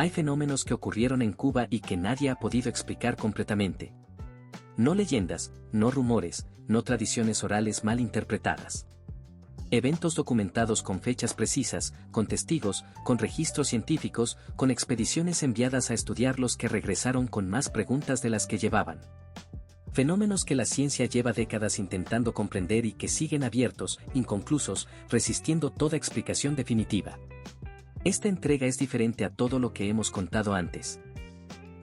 Hay fenómenos que ocurrieron en Cuba y que nadie ha podido explicar completamente. No leyendas, no rumores, no tradiciones orales mal interpretadas. Eventos documentados con fechas precisas, con testigos, con registros científicos, con expediciones enviadas a estudiarlos que regresaron con más preguntas de las que llevaban. Fenómenos que la ciencia lleva décadas intentando comprender y que siguen abiertos, inconclusos, resistiendo toda explicación definitiva. Esta entrega es diferente a todo lo que hemos contado antes.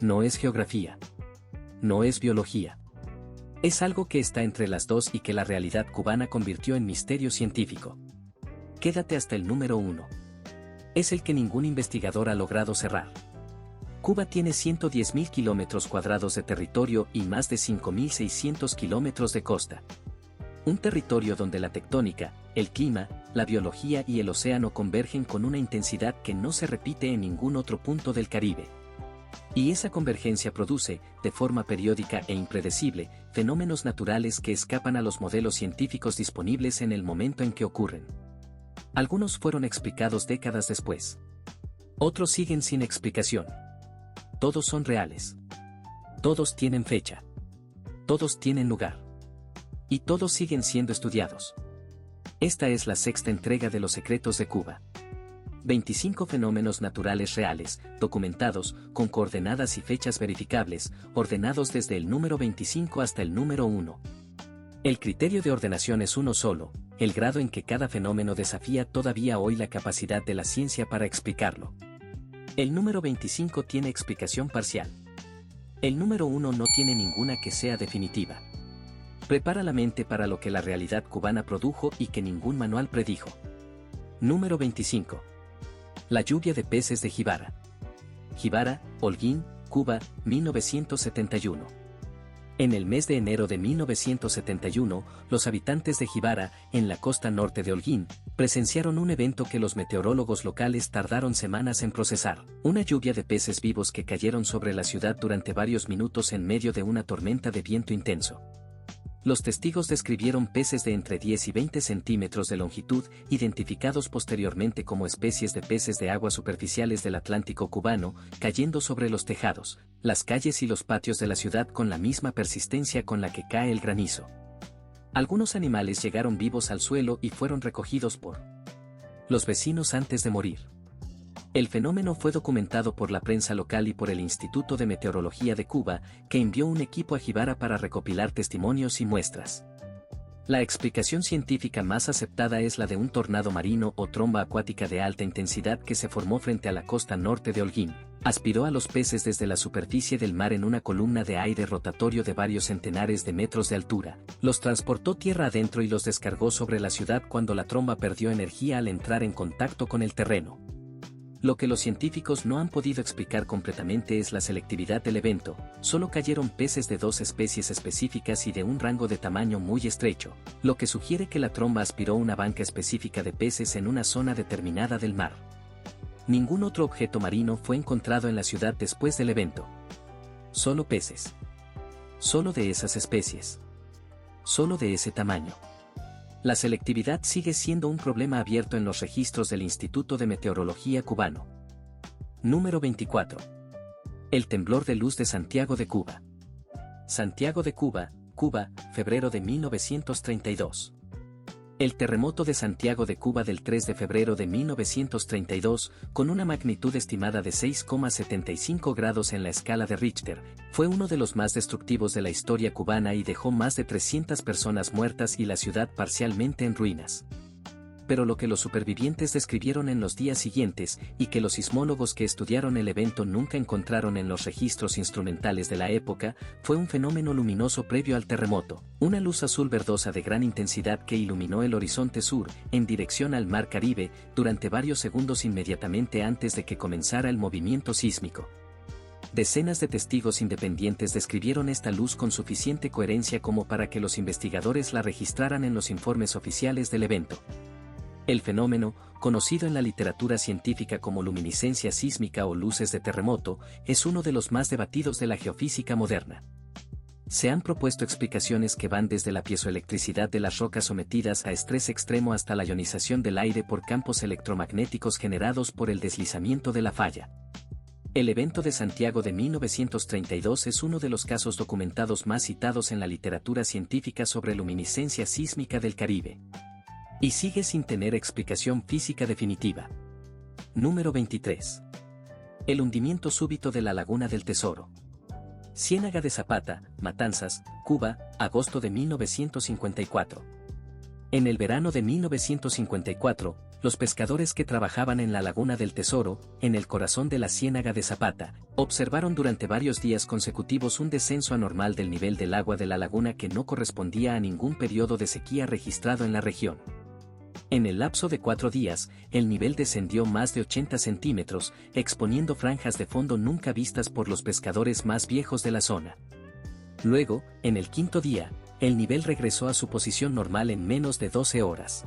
No es geografía. No es biología. Es algo que está entre las dos y que la realidad cubana convirtió en misterio científico. Quédate hasta el número 1. Es el que ningún investigador ha logrado cerrar. Cuba tiene 110.000 kilómetros cuadrados de territorio y más de 5.600 kilómetros de costa. Un territorio donde la tectónica, el clima, la biología y el océano convergen con una intensidad que no se repite en ningún otro punto del Caribe. Y esa convergencia produce, de forma periódica e impredecible, fenómenos naturales que escapan a los modelos científicos disponibles en el momento en que ocurren. Algunos fueron explicados décadas después. Otros siguen sin explicación. Todos son reales. Todos tienen fecha. Todos tienen lugar. Y todos siguen siendo estudiados. Esta es la sexta entrega de Los Secretos de Cuba. 25 fenómenos naturales reales, documentados, con coordenadas y fechas verificables, ordenados desde el número 25 hasta el número 1. El criterio de ordenación es uno solo, el grado en que cada fenómeno desafía todavía hoy la capacidad de la ciencia para explicarlo. El número 25 tiene explicación parcial. El número 1 no tiene ninguna que sea definitiva. Prepara la mente para lo que la realidad cubana produjo y que ningún manual predijo. Número 25. La lluvia de peces de Jíbara. Jíbara, Holguín, Cuba, 1971. En el mes de enero de 1971, los habitantes de Jíbara, en la costa norte de Holguín, presenciaron un evento que los meteorólogos locales tardaron semanas en procesar. Una lluvia de peces vivos que cayeron sobre la ciudad durante varios minutos en medio de una tormenta de viento intenso. Los testigos describieron peces de entre 10 y 20 centímetros de longitud, identificados posteriormente como especies de peces de aguas superficiales del Atlántico cubano, cayendo sobre los tejados, las calles y los patios de la ciudad con la misma persistencia con la que cae el granizo. Algunos animales llegaron vivos al suelo y fueron recogidos por los vecinos antes de morir. El fenómeno fue documentado por la prensa local y por el Instituto de Meteorología de Cuba, que envió un equipo a Jíbara para recopilar testimonios y muestras. La explicación científica más aceptada es la de un tornado marino o tromba acuática de alta intensidad que se formó frente a la costa norte de Holguín. Aspiró a los peces desde la superficie del mar en una columna de aire rotatorio de varios centenares de metros de altura, los transportó tierra adentro y los descargó sobre la ciudad cuando la tromba perdió energía al entrar en contacto con el terreno. Lo que los científicos no han podido explicar completamente es la selectividad del evento, solo cayeron peces de dos especies específicas y de un rango de tamaño muy estrecho, lo que sugiere que la tromba aspiró una banca específica de peces en una zona determinada del mar. Ningún otro objeto marino fue encontrado en la ciudad después del evento. Solo peces. Solo de esas especies. Solo de ese tamaño. La selectividad sigue siendo un problema abierto en los registros del Instituto de Meteorología cubano. Número 24. El temblor de luz de Santiago de Cuba. Santiago de Cuba, Cuba, febrero de 1932. El terremoto de Santiago de Cuba del 3 de febrero de 1932, con una magnitud estimada de 6,75 grados en la escala de Richter, fue uno de los más destructivos de la historia cubana y dejó más de 300 personas muertas y la ciudad parcialmente en ruinas. Pero lo que los supervivientes describieron en los días siguientes, y que los sismólogos que estudiaron el evento nunca encontraron en los registros instrumentales de la época, fue un fenómeno luminoso previo al terremoto, una luz azul verdosa de gran intensidad que iluminó el horizonte sur, en dirección al Mar Caribe, durante varios segundos inmediatamente antes de que comenzara el movimiento sísmico. Decenas de testigos independientes describieron esta luz con suficiente coherencia como para que los investigadores la registraran en los informes oficiales del evento. El fenómeno, conocido en la literatura científica como luminiscencia sísmica o luces de terremoto, es uno de los más debatidos de la geofísica moderna. Se han propuesto explicaciones que van desde la piezoelectricidad de las rocas sometidas a estrés extremo hasta la ionización del aire por campos electromagnéticos generados por el deslizamiento de la falla. El evento de Santiago de 1932 es uno de los casos documentados más citados en la literatura científica sobre luminiscencia sísmica del Caribe. Y sigue sin tener explicación física definitiva. Número 23. El hundimiento súbito de la Laguna del Tesoro. Ciénaga de Zapata, Matanzas, Cuba, agosto de 1954. En el verano de 1954, los pescadores que trabajaban en la Laguna del Tesoro, en el corazón de la Ciénaga de Zapata, observaron durante varios días consecutivos un descenso anormal del nivel del agua de la laguna que no correspondía a ningún periodo de sequía registrado en la región. En el lapso de 4 días, el nivel descendió más de 80 centímetros, exponiendo franjas de fondo nunca vistas por los pescadores más viejos de la zona. Luego, en el 5.º día, el nivel regresó a su posición normal en menos de 12 horas.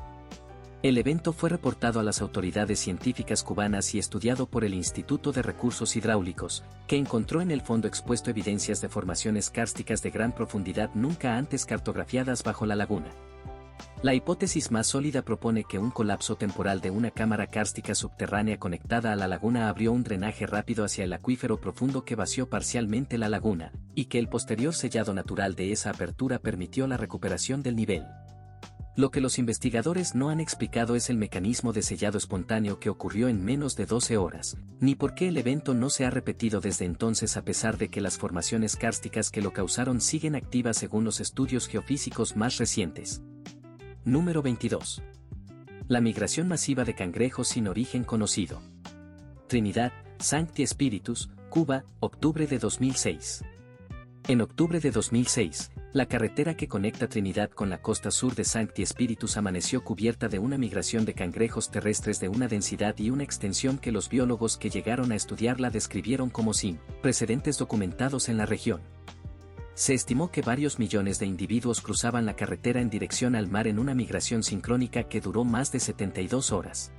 El evento fue reportado a las autoridades científicas cubanas y estudiado por el Instituto de Recursos Hidráulicos, que encontró en el fondo expuesto evidencias de formaciones kársticas de gran profundidad nunca antes cartografiadas bajo la laguna. La hipótesis más sólida propone que un colapso temporal de una cámara kárstica subterránea conectada a la laguna abrió un drenaje rápido hacia el acuífero profundo que vació parcialmente la laguna, y que el posterior sellado natural de esa apertura permitió la recuperación del nivel. Lo que los investigadores no han explicado es el mecanismo de sellado espontáneo que ocurrió en menos de 12 horas, ni por qué el evento no se ha repetido desde entonces a pesar de que las formaciones kársticas que lo causaron siguen activas según los estudios geofísicos más recientes. Número 22. La migración masiva de cangrejos sin origen conocido. Trinidad, Sancti Spiritus, Cuba, octubre de 2006. En octubre de 2006, la carretera que conecta Trinidad con la costa sur de Sancti Spiritus amaneció cubierta de una migración de cangrejos terrestres de una densidad y una extensión que los biólogos que llegaron a estudiarla describieron como sin precedentes documentados en la región. Se estimó que varios millones de individuos cruzaban la carretera en dirección al mar en una migración sincrónica que duró más de 72 horas.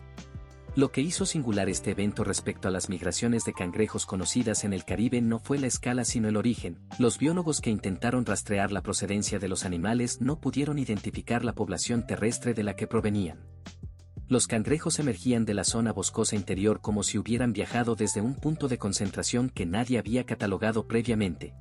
Lo que hizo singular este evento respecto a las migraciones de cangrejos conocidas en el Caribe no fue la escala sino el origen. Los biólogos que intentaron rastrear la procedencia de los animales no pudieron identificar la población terrestre de la que provenían. Los cangrejos emergían de la zona boscosa interior como si hubieran viajado desde un punto de concentración que nadie había catalogado previamente.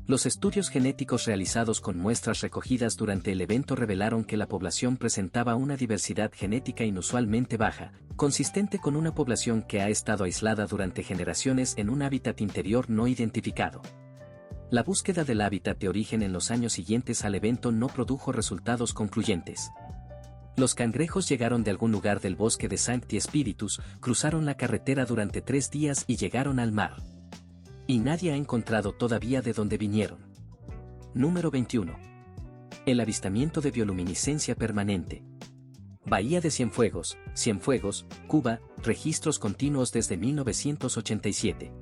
Los estudios genéticos realizados con muestras recogidas durante el evento revelaron que la población presentaba una diversidad genética inusualmente baja, consistente con una población que ha estado aislada durante generaciones en un hábitat interior no identificado. La búsqueda del hábitat de origen en los años siguientes al evento no produjo resultados concluyentes. Los cangrejos llegaron de algún lugar del bosque de Sancti Spiritus, cruzaron la carretera durante 3 días y llegaron al mar. Y nadie ha encontrado todavía de dónde vinieron. Número 21. El avistamiento de bioluminiscencia permanente. Bahía de Cienfuegos, Cuba, registros continuos desde 1987.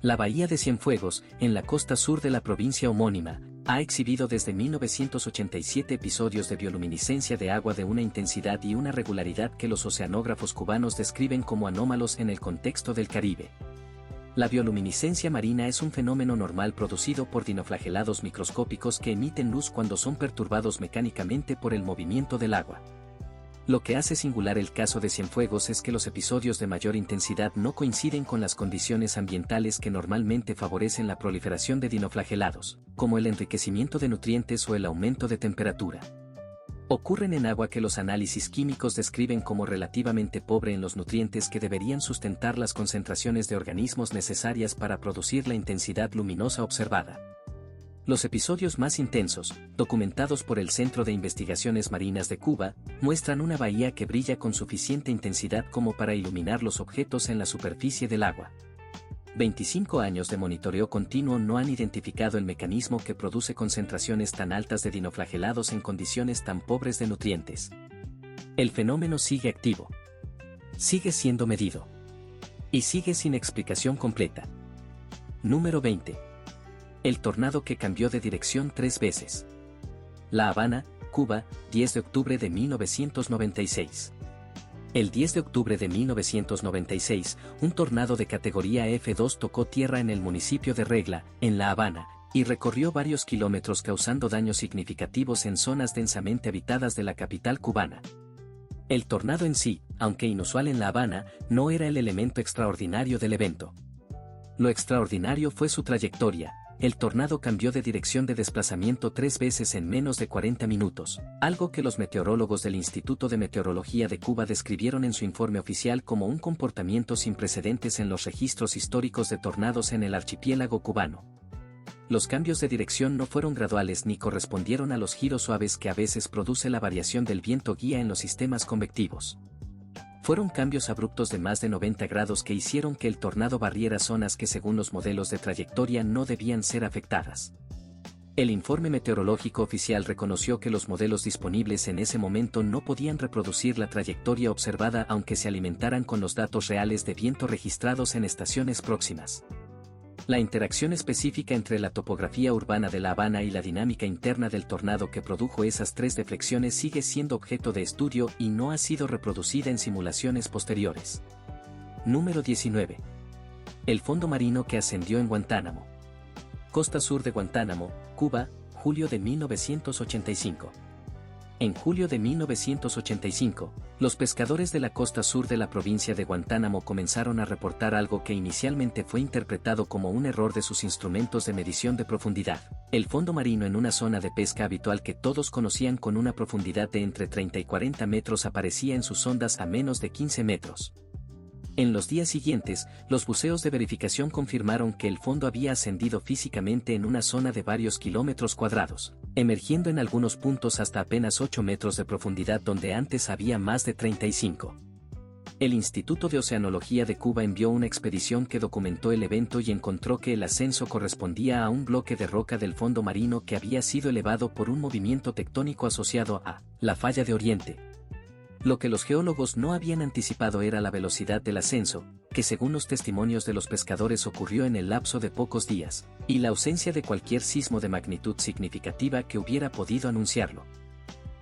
La Bahía de Cienfuegos, en la costa sur de la provincia homónima, ha exhibido desde 1987 episodios de bioluminiscencia de agua de una intensidad y una regularidad que los oceanógrafos cubanos describen como anómalos en el contexto del Caribe. La bioluminiscencia marina es un fenómeno normal producido por dinoflagelados microscópicos que emiten luz cuando son perturbados mecánicamente por el movimiento del agua. Lo que hace singular el caso de Cienfuegos es que los episodios de mayor intensidad no coinciden con las condiciones ambientales que normalmente favorecen la proliferación de dinoflagelados, como el enriquecimiento de nutrientes o el aumento de temperatura. Ocurren en agua que los análisis químicos describen como relativamente pobre en los nutrientes que deberían sustentar las concentraciones de organismos necesarias para producir la intensidad luminosa observada. Los episodios más intensos, documentados por el Centro de Investigaciones Marinas de Cuba, muestran una bahía que brilla con suficiente intensidad como para iluminar los objetos en la superficie del agua. 25 años de monitoreo continuo no han identificado el mecanismo que produce concentraciones tan altas de dinoflagelados en condiciones tan pobres de nutrientes. El fenómeno sigue activo. Sigue siendo medido. Y sigue sin explicación completa. Número 20. El tornado que cambió de dirección 3 veces. La Habana, Cuba, 10 de octubre de 1996. El 10 de octubre de 1996, un tornado de categoría F2 tocó tierra en el municipio de Regla, en La Habana, y recorrió varios kilómetros causando daños significativos en zonas densamente habitadas de la capital cubana. El tornado en sí, aunque inusual en La Habana, no era el elemento extraordinario del evento. Lo extraordinario fue su trayectoria. El tornado cambió de dirección de desplazamiento 3 veces en menos de 40 minutos, algo que los meteorólogos del Instituto de Meteorología de Cuba describieron en su informe oficial como un comportamiento sin precedentes en los registros históricos de tornados en el archipiélago cubano. Los cambios de dirección no fueron graduales ni correspondieron a los giros suaves que a veces produce la variación del viento guía en los sistemas convectivos. Fueron cambios abruptos de más de 90 grados que hicieron que el tornado barriera zonas que según los modelos de trayectoria no debían ser afectadas. El informe meteorológico oficial reconoció que los modelos disponibles en ese momento no podían reproducir la trayectoria observada aunque se alimentaran con los datos reales de viento registrados en estaciones próximas. La interacción específica entre la topografía urbana de La Habana y la dinámica interna del tornado que produjo esas 3 deflexiones sigue siendo objeto de estudio y no ha sido reproducida en simulaciones posteriores. Número 19. El fondo marino que ascendió en Guantánamo. Costa sur de Guantánamo, Cuba, julio de 1985. En julio de 1985, los pescadores de la costa sur de la provincia de Guantánamo comenzaron a reportar algo que inicialmente fue interpretado como un error de sus instrumentos de medición de profundidad. El fondo marino en una zona de pesca habitual que todos conocían con una profundidad de entre 30 y 40 metros aparecía en sus ondas a menos de 15 metros. En los días siguientes, los buceos de verificación confirmaron que el fondo había ascendido físicamente en una zona de varios kilómetros cuadrados, emergiendo en algunos puntos hasta apenas 8 metros de profundidad donde antes había más de 35. El Instituto de Oceanología de Cuba envió una expedición que documentó el evento y encontró que el ascenso correspondía a un bloque de roca del fondo marino que había sido elevado por un movimiento tectónico asociado a la falla de Oriente. Lo que los geólogos no habían anticipado era la velocidad del ascenso, que según los testimonios de los pescadores ocurrió en el lapso de pocos días, y la ausencia de cualquier sismo de magnitud significativa que hubiera podido anunciarlo.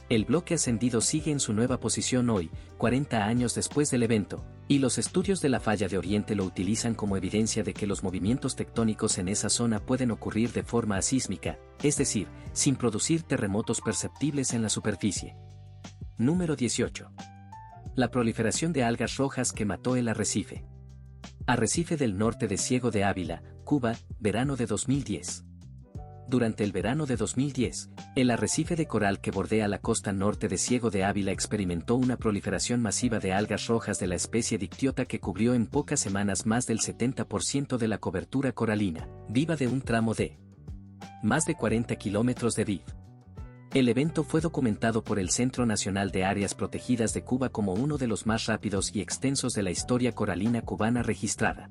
El bloque ascendido sigue en su nueva posición hoy, 40 años después del evento, y los estudios de la falla de Oriente lo utilizan como evidencia de que los movimientos tectónicos en esa zona pueden ocurrir de forma asísmica, es decir, sin producir terremotos perceptibles en la superficie. Número 18. La proliferación de algas rojas que mató el arrecife. Arrecife del norte de Ciego de Ávila, Cuba, verano de 2010. Durante el verano de 2010, el arrecife de coral que bordea la costa norte de Ciego de Ávila experimentó una proliferación masiva de algas rojas de la especie Dictyota que cubrió en pocas semanas más del 70% de la cobertura coralina viva de un tramo de más de 40 kilómetros de vid. El evento fue documentado por el Centro Nacional de Áreas Protegidas de Cuba como uno de los más rápidos y extensos de la historia coralina cubana registrada.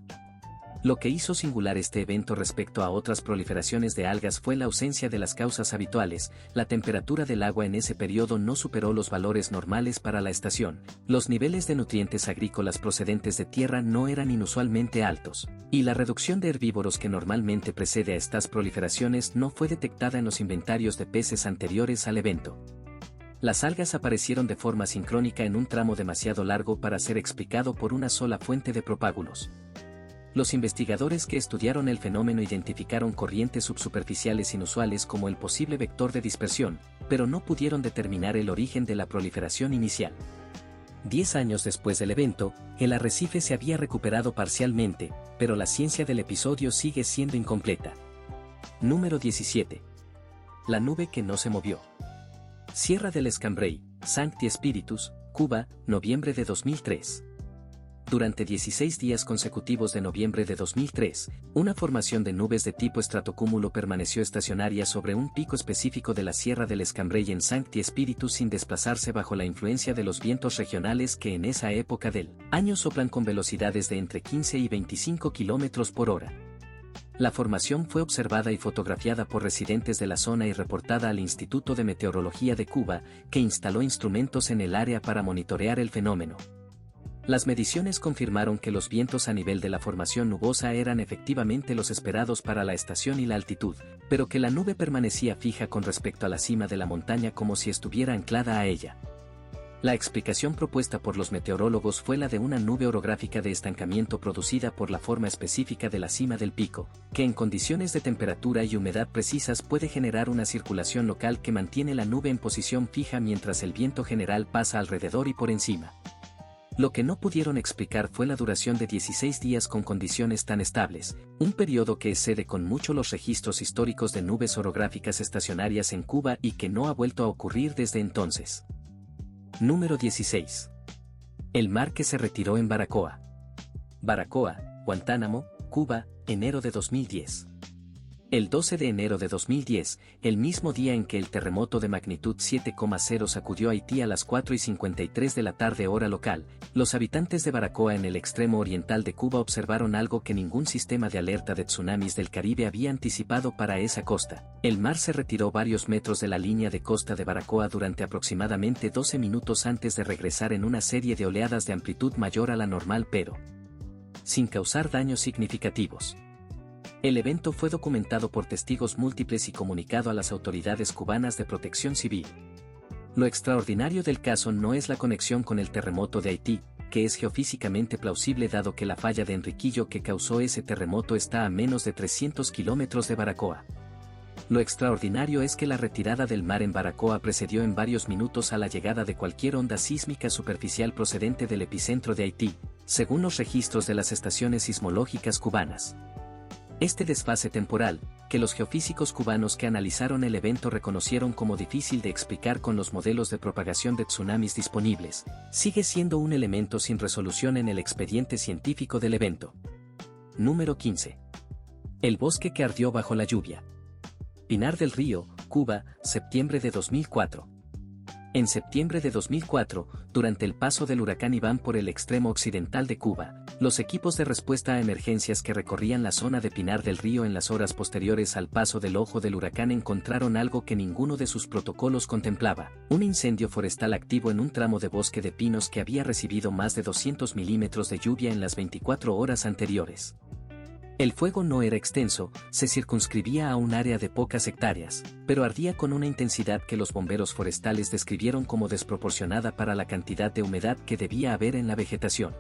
Lo que hizo singular este evento respecto a otras proliferaciones de algas fue la ausencia de las causas habituales. La temperatura del agua en ese periodo no superó los valores normales para la estación, los niveles de nutrientes agrícolas procedentes de tierra no eran inusualmente altos, y la reducción de herbívoros que normalmente precede a estas proliferaciones no fue detectada en los inventarios de peces anteriores al evento. Las algas aparecieron de forma sincrónica en un tramo demasiado largo para ser explicado por una sola fuente de propágulos. Los investigadores que estudiaron el fenómeno identificaron corrientes subsuperficiales inusuales como el posible vector de dispersión, pero no pudieron determinar el origen de la proliferación inicial. 10 años después del evento, el arrecife se había recuperado parcialmente, pero la ciencia del episodio sigue siendo incompleta. Número 17. La nube que no se movió. Sierra del Escambray, Sancti Spiritus, Cuba, noviembre de 2003. Durante 16 días consecutivos de noviembre de 2003, una formación de nubes de tipo estratocúmulo permaneció estacionaria sobre un pico específico de la Sierra del Escambray en Sancti Spiritus sin desplazarse bajo la influencia de los vientos regionales que en esa época del año soplan con velocidades de entre 15 y 25 km por hora. La formación fue observada y fotografiada por residentes de la zona y reportada al Instituto de Meteorología de Cuba, que instaló instrumentos en el área para monitorear el fenómeno. Las mediciones confirmaron que los vientos a nivel de la formación nubosa eran efectivamente los esperados para la estación y la altitud, pero que la nube permanecía fija con respecto a la cima de la montaña como si estuviera anclada a ella. La explicación propuesta por los meteorólogos fue la de una nube orográfica de estancamiento producida por la forma específica de la cima del pico, que en condiciones de temperatura y humedad precisas puede generar una circulación local que mantiene la nube en posición fija mientras el viento general pasa alrededor y por encima. Lo que no pudieron explicar fue la duración de 16 días con condiciones tan estables, un periodo que excede con mucho los registros históricos de nubes orográficas estacionarias en Cuba y que no ha vuelto a ocurrir desde entonces. Número 16. El mar que se retiró en Baracoa. Baracoa, Guantánamo, Cuba, enero de 2010. El 12 de enero de 2010, el mismo día en que el terremoto de magnitud 7,0 sacudió Haití a las 4:53 de la tarde hora local, los habitantes de Baracoa en el extremo oriental de Cuba observaron algo que ningún sistema de alerta de tsunamis del Caribe había anticipado para esa costa. El mar se retiró varios metros de la línea de costa de Baracoa durante aproximadamente 12 minutos antes de regresar en una serie de oleadas de amplitud mayor a la normal pero sin causar daños significativos. El evento fue documentado por testigos múltiples y comunicado a las autoridades cubanas de protección civil. Lo extraordinario del caso no es la conexión con el terremoto de Haití, que es geofísicamente plausible dado que la falla de Enriquillo que causó ese terremoto está a menos de 300 kilómetros de Baracoa. Lo extraordinario es que la retirada del mar en Baracoa precedió en varios minutos a la llegada de cualquier onda sísmica superficial procedente del epicentro de Haití, según los registros de las estaciones sismológicas cubanas. Este desfase temporal, que los geofísicos cubanos que analizaron el evento reconocieron como difícil de explicar con los modelos de propagación de tsunamis disponibles, sigue siendo un elemento sin resolución en el expediente científico del evento. Número 15. El bosque que ardió bajo la lluvia. Pinar del Río, Cuba, septiembre de 2004. En septiembre de 2004, durante el paso del huracán Iván por el extremo occidental de Cuba, los equipos de respuesta a emergencias que recorrían la zona de Pinar del Río en las horas posteriores al paso del ojo del huracán encontraron algo que ninguno de sus protocolos contemplaba: un incendio forestal activo en un tramo de bosque de pinos que había recibido más de 200 milímetros de lluvia en las 24 horas anteriores. El fuego no era extenso, se circunscribía a un área de pocas hectáreas, pero ardía con una intensidad que los bomberos forestales describieron como desproporcionada para la cantidad de humedad que debía haber en la vegetación.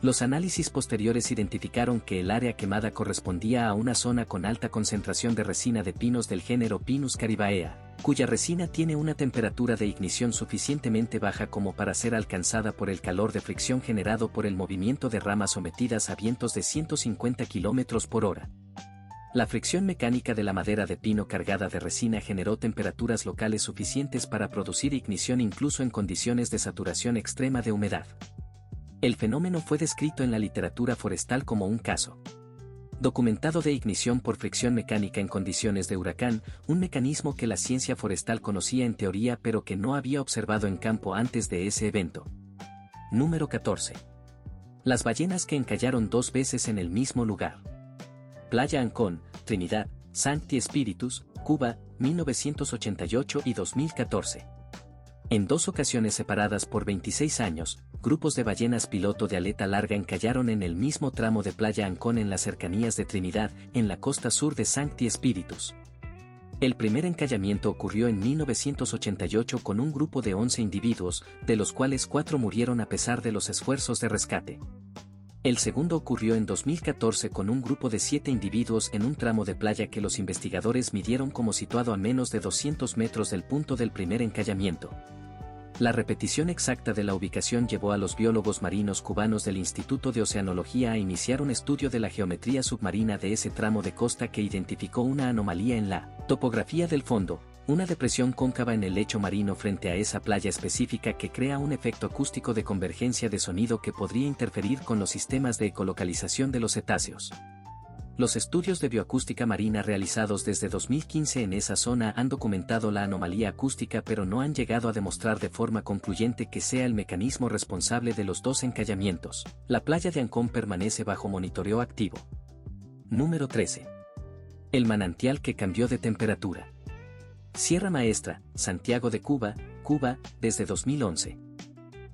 Los análisis posteriores identificaron que el área quemada correspondía a una zona con alta concentración de resina de pinos del género Pinus caribaea, cuya resina tiene una temperatura de ignición suficientemente baja como para ser alcanzada por el calor de fricción generado por el movimiento de ramas sometidas a vientos de 150 km por hora. La fricción mecánica de la madera de pino cargada de resina generó temperaturas locales suficientes para producir ignición incluso en condiciones de saturación extrema de humedad. El fenómeno fue descrito en la literatura forestal como un caso documentado de ignición por fricción mecánica en condiciones de huracán, un mecanismo que la ciencia forestal conocía en teoría pero que no había observado en campo antes de ese evento. Número 14. Las ballenas que encallaron 2 veces en el mismo lugar. Playa Ancón, Trinidad, Sancti Spiritus, Cuba, 1988 y 2014. En 2 ocasiones separadas por 26 años, grupos de ballenas piloto de aleta larga encallaron en el mismo tramo de Playa Ancón en las cercanías de Trinidad, en la costa sur de Sancti Spiritus. El primer encallamiento ocurrió en 1988 con un grupo de 11 individuos, de los cuales 4 murieron a pesar de los esfuerzos de rescate. El segundo ocurrió en 2014 con un grupo de 7 individuos en un tramo de playa que los investigadores midieron como situado a menos de 200 metros del punto del primer encallamiento. La repetición exacta de la ubicación llevó a los biólogos marinos cubanos del Instituto de Oceanología a iniciar un estudio de la geometría submarina de ese tramo de costa que identificó una anomalía en la topografía del fondo, una depresión cóncava en el lecho marino frente a esa playa específica que crea un efecto acústico de convergencia de sonido que podría interferir con los sistemas de ecolocalización de los cetáceos. Los estudios de bioacústica marina realizados desde 2015 en esa zona han documentado la anomalía acústica pero no han llegado a demostrar de forma concluyente que sea el mecanismo responsable de los 2 encallamientos. La playa de Ancón permanece bajo monitoreo activo. Número 13. El manantial que cambió de temperatura. Sierra Maestra, Santiago de Cuba, Cuba, desde 2011.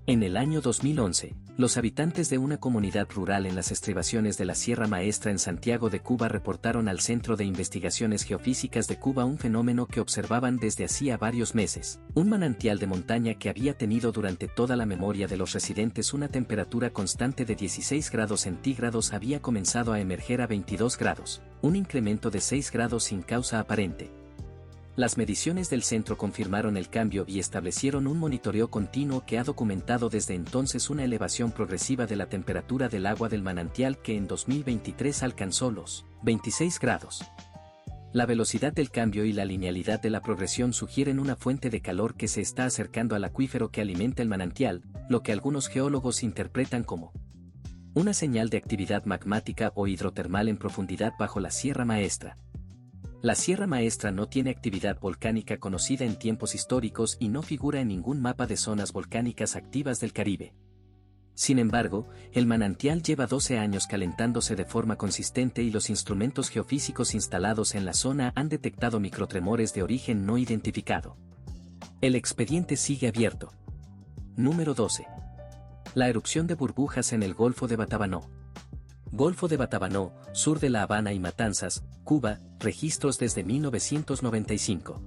En el año 2011, los habitantes de una comunidad rural en las estribaciones de la Sierra Maestra en Santiago de Cuba reportaron al Centro de Investigaciones Geofísicas de Cuba un fenómeno que observaban desde hacía varios meses: un manantial de montaña que había tenido durante toda la memoria de los residentes una temperatura constante de 16 grados centígrados había comenzado a emerger a 22 grados, un incremento de 6 grados sin causa aparente. Las mediciones del centro confirmaron el cambio y establecieron un monitoreo continuo que ha documentado desde entonces una elevación progresiva de la temperatura del agua del manantial que en 2023 alcanzó los 26 grados. La velocidad del cambio y la linealidad de la progresión sugieren una fuente de calor que se está acercando al acuífero que alimenta el manantial, lo que algunos geólogos interpretan como una señal de actividad magmática o hidrotermal en profundidad bajo la Sierra Maestra. La Sierra Maestra no tiene actividad volcánica conocida en tiempos históricos y no figura en ningún mapa de zonas volcánicas activas del Caribe. Sin embargo, el manantial lleva 12 años calentándose de forma consistente y los instrumentos geofísicos instalados en la zona han detectado microtremores de origen no identificado. El expediente sigue abierto. Número 12. La erupción de burbujas en el Golfo de Batabanó. Golfo de Batabanó, sur de La Habana y Matanzas, Cuba, registros desde 1995.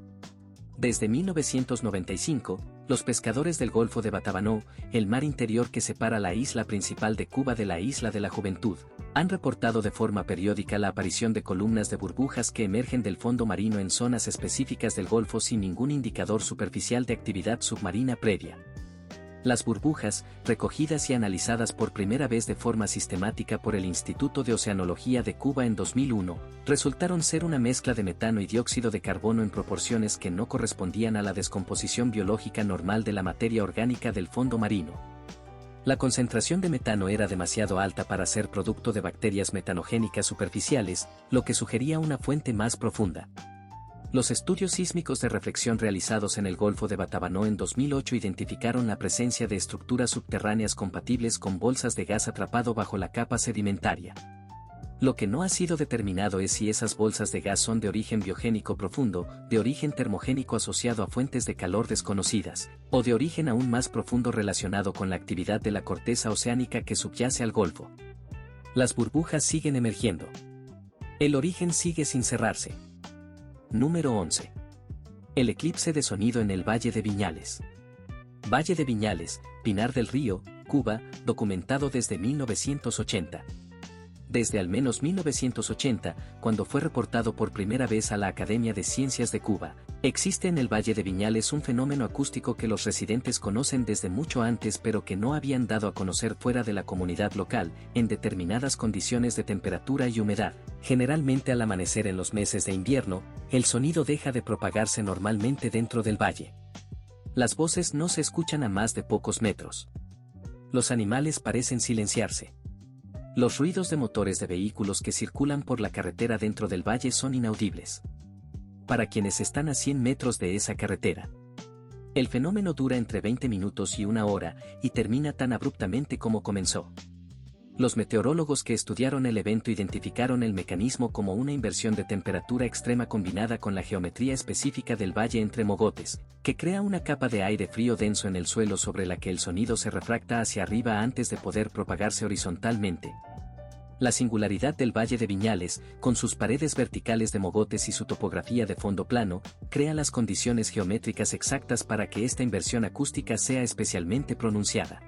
Desde 1995, los pescadores del Golfo de Batabanó, el mar interior que separa la isla principal de Cuba de la Isla de la Juventud, han reportado de forma periódica la aparición de columnas de burbujas que emergen del fondo marino en zonas específicas del Golfo sin ningún indicador superficial de actividad submarina previa. Las burbujas, recogidas y analizadas por primera vez de forma sistemática por el Instituto de Oceanología de Cuba en 2001, resultaron ser una mezcla de metano y dióxido de carbono en proporciones que no correspondían a la descomposición biológica normal de la materia orgánica del fondo marino. La concentración de metano era demasiado alta para ser producto de bacterias metanogénicas superficiales, lo que sugería una fuente más profunda. Los estudios sísmicos de reflexión realizados en el Golfo de Batabanó en 2008 identificaron la presencia de estructuras subterráneas compatibles con bolsas de gas atrapado bajo la capa sedimentaria. Lo que no ha sido determinado es si esas bolsas de gas son de origen biogénico profundo, de origen termogénico asociado a fuentes de calor desconocidas, o de origen aún más profundo relacionado con la actividad de la corteza oceánica que subyace al Golfo. Las burbujas siguen emergiendo. El origen sigue sin cerrarse. Número 11. El eclipse de sonido en el Valle de Viñales. Valle de Viñales, Pinar del Río, Cuba, documentado desde 1980. Desde al menos 1980, cuando fue reportado por primera vez a la Academia de Ciencias de Cuba, existe en el Valle de Viñales un fenómeno acústico que los residentes conocen desde mucho antes pero que no habían dado a conocer fuera de la comunidad local, en determinadas condiciones de temperatura y humedad. Generalmente al amanecer en los meses de invierno, el sonido deja de propagarse normalmente dentro del valle. Las voces no se escuchan a más de pocos metros. Los animales parecen silenciarse. Los ruidos de motores de vehículos que circulan por la carretera dentro del valle son inaudibles para quienes están a 100 metros de esa carretera. El fenómeno dura entre 20 minutos y una hora, y termina tan abruptamente como comenzó. Los meteorólogos que estudiaron el evento identificaron el mecanismo como una inversión de temperatura extrema combinada con la geometría específica del valle entre mogotes, que crea una capa de aire frío denso en el suelo sobre la que el sonido se refracta hacia arriba antes de poder propagarse horizontalmente. La singularidad del Valle de Viñales, con sus paredes verticales de mogotes y su topografía de fondo plano, crea las condiciones geométricas exactas para que esta inversión acústica sea especialmente pronunciada.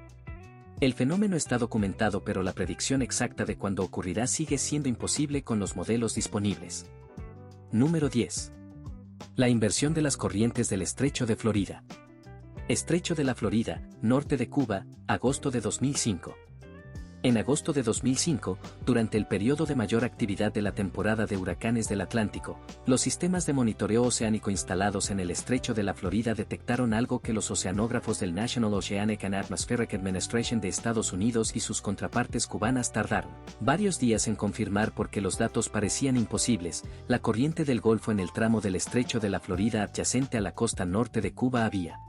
El fenómeno está documentado, pero la predicción exacta de cuándo ocurrirá sigue siendo imposible con los modelos disponibles. Número 10. La inversión de las corrientes del Estrecho de Florida. Estrecho de la Florida, norte de Cuba, agosto de 2005. En agosto de 2005, durante el periodo de mayor actividad de la temporada de huracanes del Atlántico, los sistemas de monitoreo oceánico instalados en el Estrecho de la Florida detectaron algo que los oceanógrafos del National Oceanic and Atmospheric Administration de Estados Unidos y sus contrapartes cubanas tardaron varios días en confirmar porque los datos parecían imposibles. La corriente del Golfo en el tramo del Estrecho de la Florida adyacente a la costa norte de Cuba había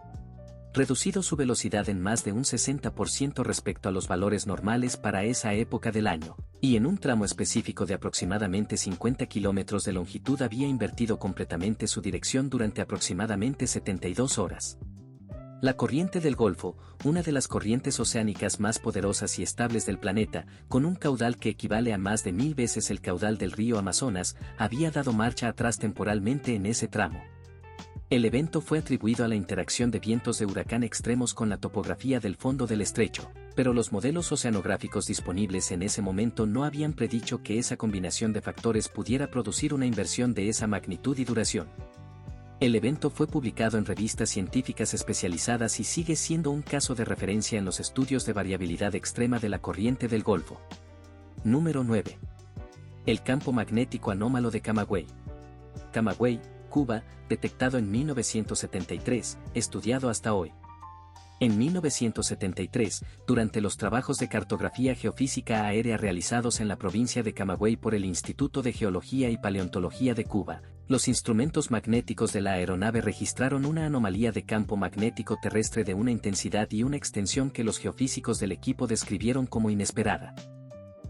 reducido su velocidad en más de un 60% respecto a los valores normales para esa época del año, y en un tramo específico de aproximadamente 50 kilómetros de longitud había invertido completamente su dirección durante aproximadamente 72 horas. La corriente del Golfo, una de las corrientes oceánicas más poderosas y estables del planeta, con un caudal que equivale a más de 1000 veces el caudal del río Amazonas, había dado marcha atrás temporalmente en ese tramo. El evento fue atribuido a la interacción de vientos de huracán extremos con la topografía del fondo del estrecho, pero los modelos oceanográficos disponibles en ese momento no habían predicho que esa combinación de factores pudiera producir una inversión de esa magnitud y duración. El evento fue publicado en revistas científicas especializadas y sigue siendo un caso de referencia en los estudios de variabilidad extrema de la corriente del Golfo. Número 9. El campo magnético anómalo de Camagüey. Camagüey, Cuba, detectado en 1973, estudiado hasta hoy. En 1973, durante los trabajos de cartografía geofísica aérea realizados en la provincia de Camagüey por el Instituto de Geología y Paleontología de Cuba, los instrumentos magnéticos de la aeronave registraron una anomalía de campo magnético terrestre de una intensidad y una extensión que los geofísicos del equipo describieron como inesperada.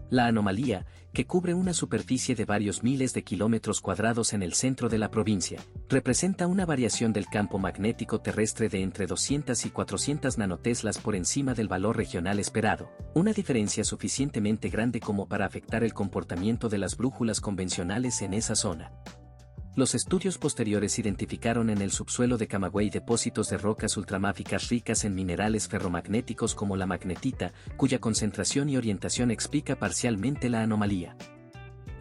La anomalía, que cubre una superficie de varios miles de kilómetros cuadrados en el centro de la provincia, representa una variación del campo magnético terrestre de entre 200 y 400 nanoteslas por encima del valor regional esperado, una diferencia suficientemente grande como para afectar el comportamiento de las brújulas convencionales en esa zona. Los estudios posteriores identificaron en el subsuelo de Camagüey depósitos de rocas ultramáficas ricas en minerales ferromagnéticos como la magnetita, cuya concentración y orientación explica parcialmente la anomalía.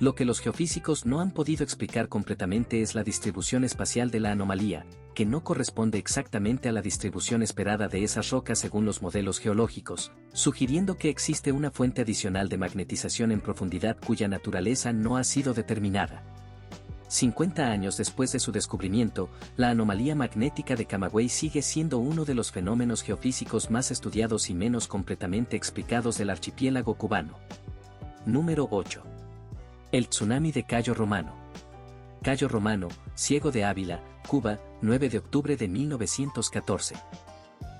Lo que los geofísicos no han podido explicar completamente es la distribución espacial de la anomalía, que no corresponde exactamente a la distribución esperada de esas rocas según los modelos geológicos, sugiriendo que existe una fuente adicional de magnetización en profundidad cuya naturaleza no ha sido determinada. 50 años después de su descubrimiento, la anomalía magnética de Camagüey sigue siendo uno de los fenómenos geofísicos más estudiados y menos completamente explicados del archipiélago cubano. Número 8. El tsunami de Cayo Romano. Cayo Romano, Ciego de Ávila, Cuba, 9 de octubre de 1914.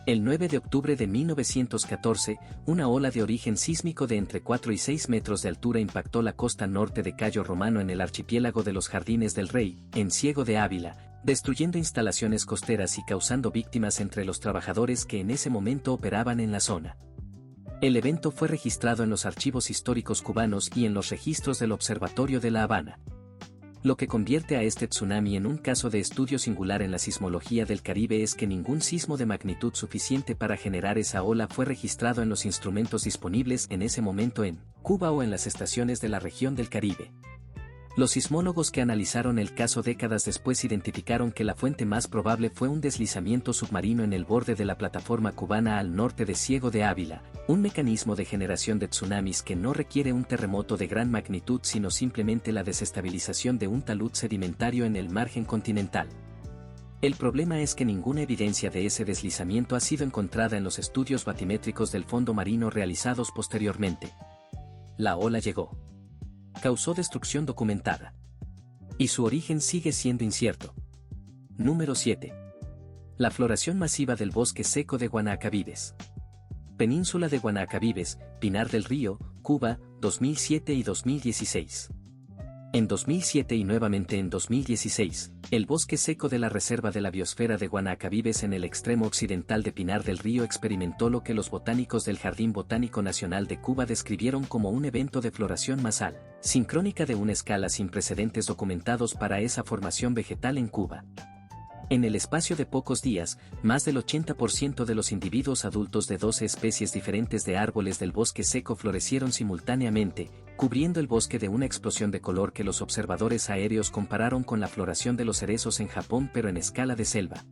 El 9 de octubre de 1914, una ola de origen sísmico de entre 4 y 6 metros de altura impactó la costa norte de Cayo Romano en el archipiélago de los Jardines del Rey, en Ciego de Ávila, destruyendo instalaciones costeras y causando víctimas entre los trabajadores que en ese momento operaban en la zona. El evento fue registrado en los archivos históricos cubanos y en los registros del Observatorio de La Habana. Lo que convierte a este tsunami en un caso de estudio singular en la sismología del Caribe es que ningún sismo de magnitud suficiente para generar esa ola fue registrado en los instrumentos disponibles en ese momento en Cuba o en las estaciones de la región del Caribe. Los sismólogos que analizaron el caso décadas después identificaron que la fuente más probable fue un deslizamiento submarino en el borde de la plataforma cubana al norte de Ciego de Ávila, un mecanismo de generación de tsunamis que no requiere un terremoto de gran magnitud sino simplemente la desestabilización de un talud sedimentario en el margen continental. El problema es que ninguna evidencia de ese deslizamiento ha sido encontrada en los estudios batimétricos del fondo marino realizados posteriormente. La ola llegó. Causó destrucción documentada. Y su origen sigue siendo incierto. Número 7. La floración masiva del bosque seco de Guanacabibes. Península de Guanacabibes, Pinar del Río, Cuba, 2007 y 2016. En 2007 y nuevamente en 2016, el bosque seco de la Reserva de la Biosfera de Guanacabibes en el extremo occidental de Pinar del Río experimentó lo que los botánicos del Jardín Botánico Nacional de Cuba describieron como un evento de floración masal, sincrónica de una escala sin precedentes documentados para esa formación vegetal en Cuba. En el espacio de pocos días, más del 80% de los individuos adultos de 12 especies diferentes de árboles del bosque seco florecieron simultáneamente, cubriendo el bosque de una explosión de color que los observadores aéreos compararon con la floración de los cerezos en Japón pero en escala de selva.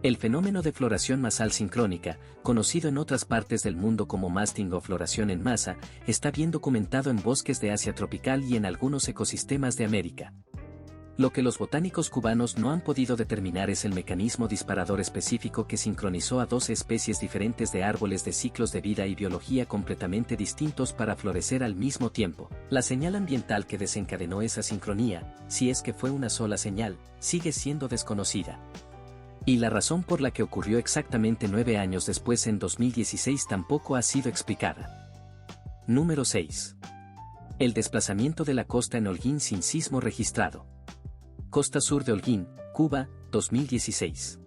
El fenómeno de floración masal sincrónica, conocido en otras partes del mundo como masting o floración en masa, está bien documentado en bosques de Asia tropical y en algunos ecosistemas de América. Lo que los botánicos cubanos no han podido determinar es el mecanismo disparador específico que sincronizó a 12 especies diferentes de árboles de ciclos de vida y biología completamente distintos para florecer al mismo tiempo. La señal ambiental que desencadenó esa sincronía, si es que fue una sola señal, sigue siendo desconocida. Y la razón por la que ocurrió exactamente 9 años después en 2016 tampoco ha sido explicada. Número 6. El desplazamiento de la costa en Holguín sin sismo registrado. Costa sur de Holguín, Cuba, 2016.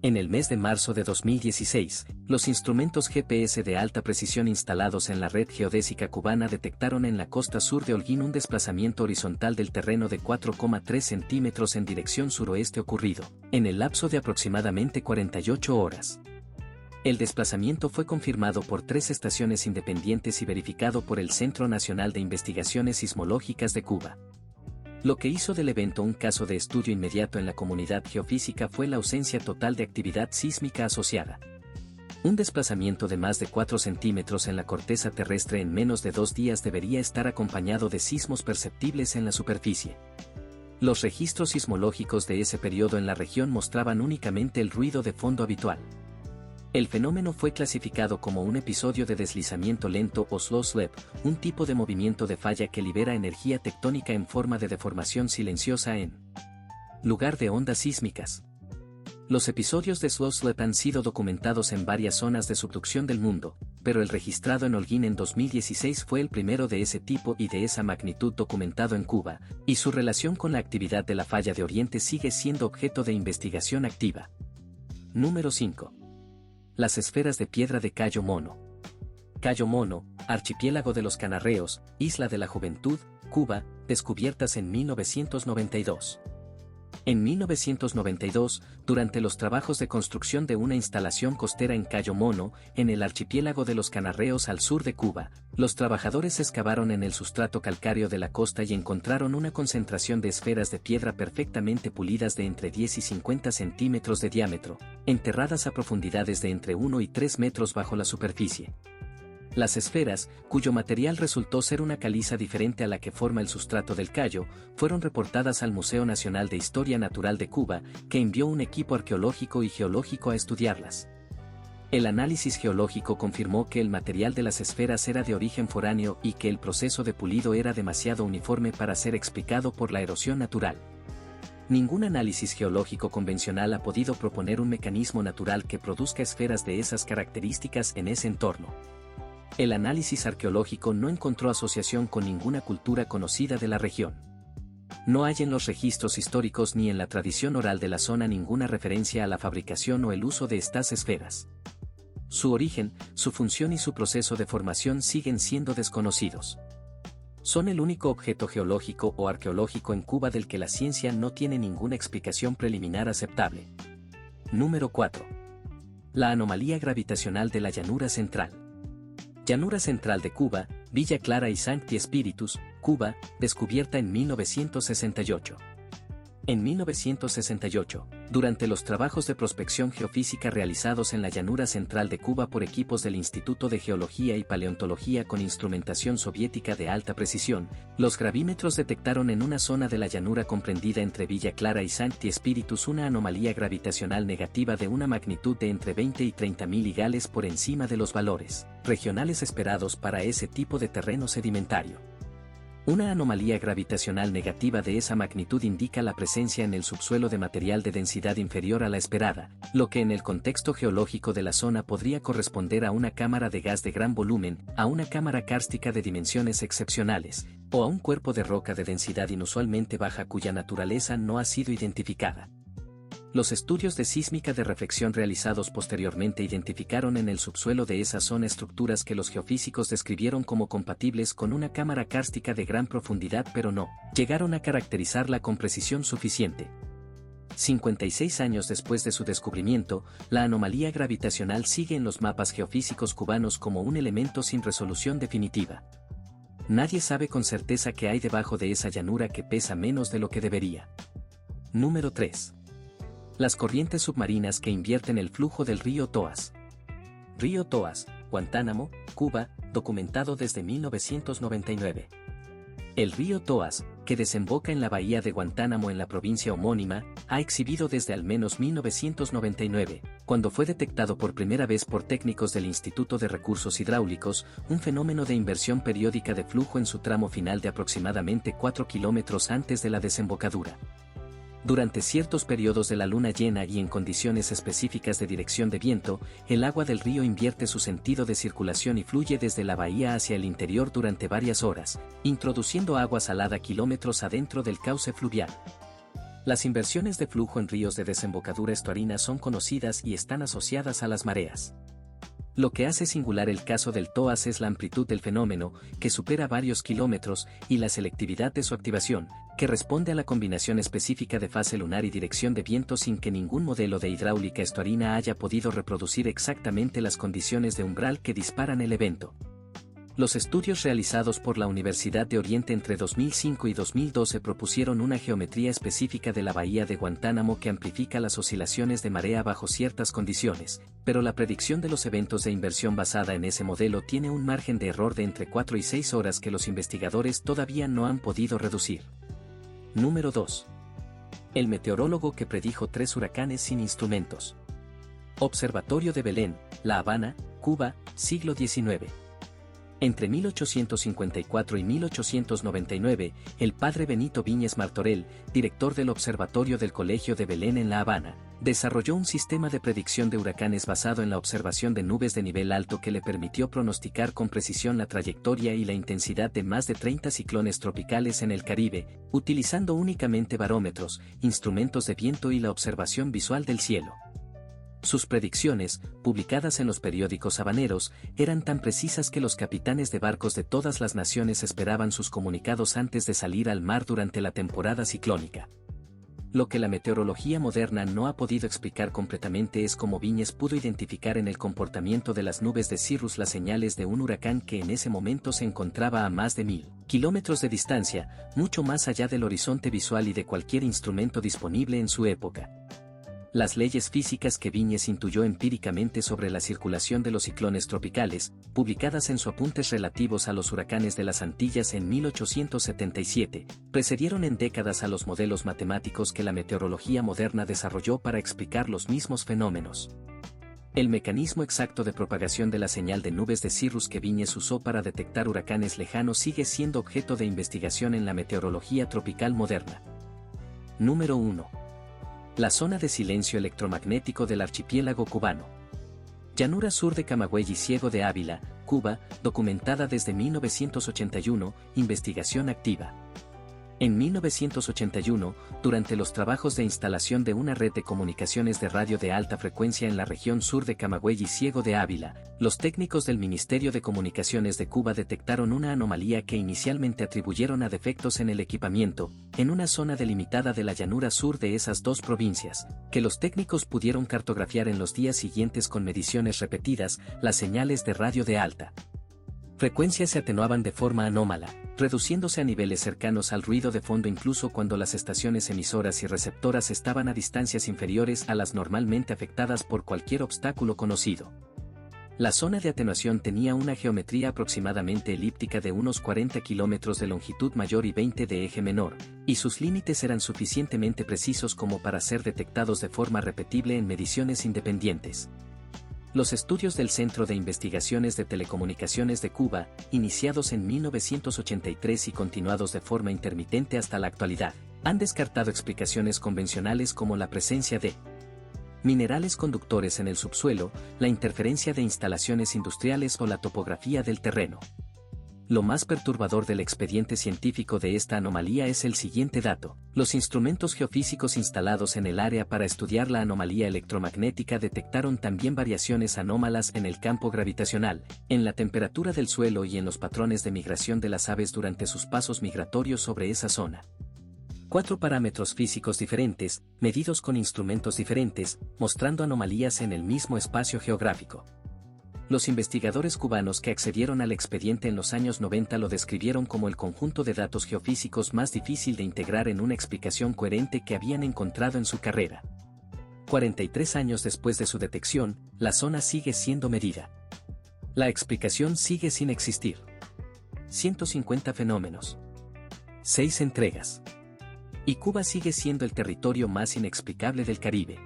En el mes de marzo de 2016, los instrumentos GPS de alta precisión instalados en la red geodésica cubana detectaron en la costa sur de Holguín un desplazamiento horizontal del terreno de 4,3 centímetros en dirección suroeste ocurrido, en el lapso de aproximadamente 48 horas. El desplazamiento fue confirmado por 3 estaciones independientes y verificado por el Centro Nacional de Investigaciones Sismológicas de Cuba. Lo que hizo del evento un caso de estudio inmediato en la comunidad geofísica fue la ausencia total de actividad sísmica asociada. Un desplazamiento de más de 4 centímetros en la corteza terrestre en menos de 2 días debería estar acompañado de sismos perceptibles en la superficie. Los registros sismológicos de ese periodo en la región mostraban únicamente el ruido de fondo habitual. El fenómeno fue clasificado como un episodio de deslizamiento lento o slow slip, un tipo de movimiento de falla que libera energía tectónica en forma de deformación silenciosa en lugar de ondas sísmicas. Los episodios de slow slip han sido documentados en varias zonas de subducción del mundo, pero el registrado en Holguín en 2016 fue el primero de ese tipo y de esa magnitud documentado en Cuba, y su relación con la actividad de la falla de Oriente sigue siendo objeto de investigación activa. Número 5. Las esferas de piedra de Cayo Mono. Cayo Mono, archipiélago de los Canarreos, Isla de la Juventud, Cuba, descubiertas en 1992. En 1992, durante los trabajos de construcción de una instalación costera en Cayo Mono, en el archipiélago de los Canarreos al sur de Cuba, los trabajadores excavaron en el sustrato calcáreo de la costa y encontraron una concentración de esferas de piedra perfectamente pulidas de entre 10 y 50 centímetros de diámetro, enterradas a profundidades de entre 1 y 3 metros bajo la superficie. Las esferas, cuyo material resultó ser una caliza diferente a la que forma el sustrato del Cayo, fueron reportadas al Museo Nacional de Historia Natural de Cuba, que envió un equipo arqueológico y geológico a estudiarlas. El análisis geológico confirmó que el material de las esferas era de origen foráneo y que el proceso de pulido era demasiado uniforme para ser explicado por la erosión natural. Ningún análisis geológico convencional ha podido proponer un mecanismo natural que produzca esferas de esas características en ese entorno. El análisis arqueológico no encontró asociación con ninguna cultura conocida de la región. No hay en los registros históricos ni en la tradición oral de la zona ninguna referencia a la fabricación o el uso de estas esferas. Su origen, su función y su proceso de formación siguen siendo desconocidos. Son el único objeto geológico o arqueológico en Cuba del que la ciencia no tiene ninguna explicación preliminar aceptable. Número 4. La anomalía gravitacional de la llanura central. Llanura Central de Cuba, Villa Clara y Sancti Spiritus, Cuba, descubierta en 1968. En 1968, durante los trabajos de prospección geofísica realizados en la llanura central de Cuba por equipos del Instituto de Geología y Paleontología con instrumentación soviética de alta precisión, los gravímetros detectaron en una zona de la llanura comprendida entre Villa Clara y Sancti Spiritus una anomalía gravitacional negativa de una magnitud de entre 20 y 30.000 ligales por encima de los valores regionales esperados para ese tipo de terreno sedimentario. Una anomalía gravitacional negativa de esa magnitud indica la presencia en el subsuelo de material de densidad inferior a la esperada, lo que en el contexto geológico de la zona podría corresponder a una cámara de gas de gran volumen, a una cámara kárstica de dimensiones excepcionales, o a un cuerpo de roca de densidad inusualmente baja cuya naturaleza no ha sido identificada. Los estudios de sísmica de reflexión realizados posteriormente identificaron en el subsuelo de esa zona estructuras que los geofísicos describieron como compatibles con una cámara kárstica de gran profundidad, pero no llegaron a caracterizarla con precisión suficiente. 56 años después de su descubrimiento, la anomalía gravitacional sigue en los mapas geofísicos cubanos como un elemento sin resolución definitiva. Nadie sabe con certeza qué hay debajo de esa llanura que pesa menos de lo que debería. Número 3. Las corrientes submarinas que invierten el flujo del río Toas. Río Toas, Guantánamo, Cuba, documentado desde 1999. El río Toas, que desemboca en la bahía de Guantánamo en la provincia homónima, ha exhibido desde al menos 1999, cuando fue detectado por primera vez por técnicos del Instituto de Recursos Hidráulicos, un fenómeno de inversión periódica de flujo en su tramo final de aproximadamente 4 kilómetros antes de la desembocadura. Durante ciertos periodos de la luna llena y en condiciones específicas de dirección de viento, el agua del río invierte su sentido de circulación y fluye desde la bahía hacia el interior durante varias horas, introduciendo agua salada kilómetros adentro del cauce fluvial. Las inversiones de flujo en ríos de desembocadura estuarina son conocidas y están asociadas a las mareas. Lo que hace singular el caso del Toas es la amplitud del fenómeno, que supera varios kilómetros, y la selectividad de su activación, que responde a la combinación específica de fase lunar y dirección de viento sin que ningún modelo de hidráulica estuarina haya podido reproducir exactamente las condiciones de umbral que disparan el evento. Los estudios realizados por la Universidad de Oriente entre 2005 y 2012 propusieron una geometría específica de la bahía de Guantánamo que amplifica las oscilaciones de marea bajo ciertas condiciones, pero la predicción de los eventos de inversión basada en ese modelo tiene un margen de error de entre 4 y 6 horas que los investigadores todavía no han podido reducir. Número 2. El meteorólogo que predijo 3 huracanes sin instrumentos. Observatorio de Belén, La Habana, Cuba, siglo XIX. Entre 1854 y 1899, el padre Benito Viñes Martorell, director del Observatorio del Colegio de Belén en La Habana, desarrolló un sistema de predicción de huracanes basado en la observación de nubes de nivel alto que le permitió pronosticar con precisión la trayectoria y la intensidad de más de 30 ciclones tropicales en el Caribe, utilizando únicamente barómetros, instrumentos de viento y la observación visual del cielo. Sus predicciones, publicadas en los periódicos habaneros, eran tan precisas que los capitanes de barcos de todas las naciones esperaban sus comunicados antes de salir al mar durante la temporada ciclónica. Lo que la meteorología moderna no ha podido explicar completamente es cómo Viñes pudo identificar en el comportamiento de las nubes de cirrus las señales de un huracán que en ese momento se encontraba a más de 1000 kilómetros de distancia, mucho más allá del horizonte visual y de cualquier instrumento disponible en su época. Las leyes físicas que Viñes intuyó empíricamente sobre la circulación de los ciclones tropicales, publicadas en sus apuntes relativos a los huracanes de las Antillas en 1877, precedieron en décadas a los modelos matemáticos que la meteorología moderna desarrolló para explicar los mismos fenómenos. El mecanismo exacto de propagación de la señal de nubes de cirrus que Viñes usó para detectar huracanes lejanos sigue siendo objeto de investigación en la meteorología tropical moderna. Número 1. La zona de silencio electromagnético del archipiélago cubano. Llanura sur de Camagüey y Ciego de Ávila, Cuba, documentada desde 1981, investigación activa. En 1981, durante los trabajos de instalación de una red de comunicaciones de radio de alta frecuencia en la región sur de Camagüey y Ciego de Ávila, los técnicos del Ministerio de Comunicaciones de Cuba detectaron una anomalía que inicialmente atribuyeron a defectos en el equipamiento, en una zona delimitada de la llanura sur de esas dos provincias, que los técnicos pudieron cartografiar en los días siguientes con mediciones repetidas. Las señales de radio de alta frecuencia se atenuaban de forma anómala, reduciéndose a niveles cercanos al ruido de fondo incluso cuando las estaciones emisoras y receptoras estaban a distancias inferiores a las normalmente afectadas por cualquier obstáculo conocido. La zona de atenuación tenía una geometría aproximadamente elíptica de unos 40 kilómetros de longitud mayor y 20 de eje menor, y sus límites eran suficientemente precisos como para ser detectados de forma repetible en mediciones independientes. Los estudios del Centro de Investigaciones de Telecomunicaciones de Cuba, iniciados en 1983 y continuados de forma intermitente hasta la actualidad, han descartado explicaciones convencionales como la presencia de minerales conductores en el subsuelo, la interferencia de instalaciones industriales o la topografía del terreno. Lo más perturbador del expediente científico de esta anomalía es el siguiente dato: los instrumentos geofísicos instalados en el área para estudiar la anomalía electromagnética detectaron también variaciones anómalas en el campo gravitacional, en la temperatura del suelo y en los patrones de migración de las aves durante sus pasos migratorios sobre esa zona. 4 parámetros físicos diferentes, medidos con instrumentos diferentes, mostrando anomalías en el mismo espacio geográfico. Los investigadores cubanos que accedieron al expediente en los años 90 lo describieron como el conjunto de datos geofísicos más difícil de integrar en una explicación coherente que habían encontrado en su carrera. 43 años después de su detección, la zona sigue siendo medida. La explicación sigue sin existir. 150 fenómenos. 6 entregas. Y Cuba sigue siendo el territorio más inexplicable del Caribe.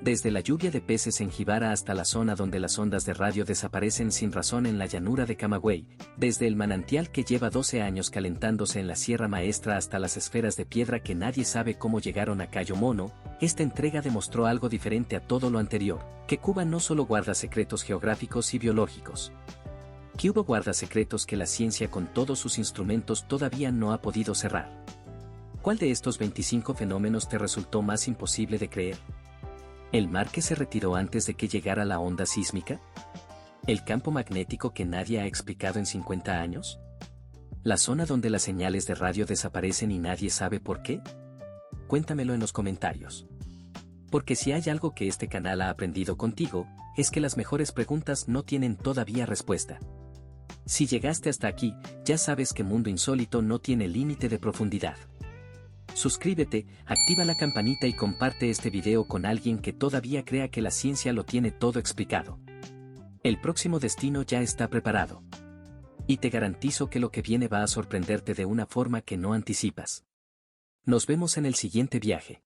Desde la lluvia de peces en Jibara hasta la zona donde las ondas de radio desaparecen sin razón en la llanura de Camagüey, desde el manantial que lleva 12 años calentándose en la Sierra Maestra hasta las esferas de piedra que nadie sabe cómo llegaron a Cayo Mono, esta entrega demostró algo diferente a todo lo anterior, que Cuba no solo guarda secretos geográficos y biológicos. Cuba guarda secretos que la ciencia con todos sus instrumentos todavía no ha podido cerrar. ¿Cuál de estos 25 fenómenos te resultó más imposible de creer? ¿El mar que se retiró antes de que llegara la onda sísmica? ¿El campo magnético que nadie ha explicado en 50 años? ¿La zona donde las señales de radio desaparecen y nadie sabe por qué? Cuéntamelo en los comentarios. Porque si hay algo que este canal ha aprendido contigo, es que las mejores preguntas no tienen todavía respuesta. Si llegaste hasta aquí, ya sabes que Mundo Insólito no tiene límite de profundidad. Suscríbete, activa la campanita y comparte este video con alguien que todavía crea que la ciencia lo tiene todo explicado. El próximo destino ya está preparado. Y te garantizo que lo que viene va a sorprenderte de una forma que no anticipas. Nos vemos en el siguiente viaje.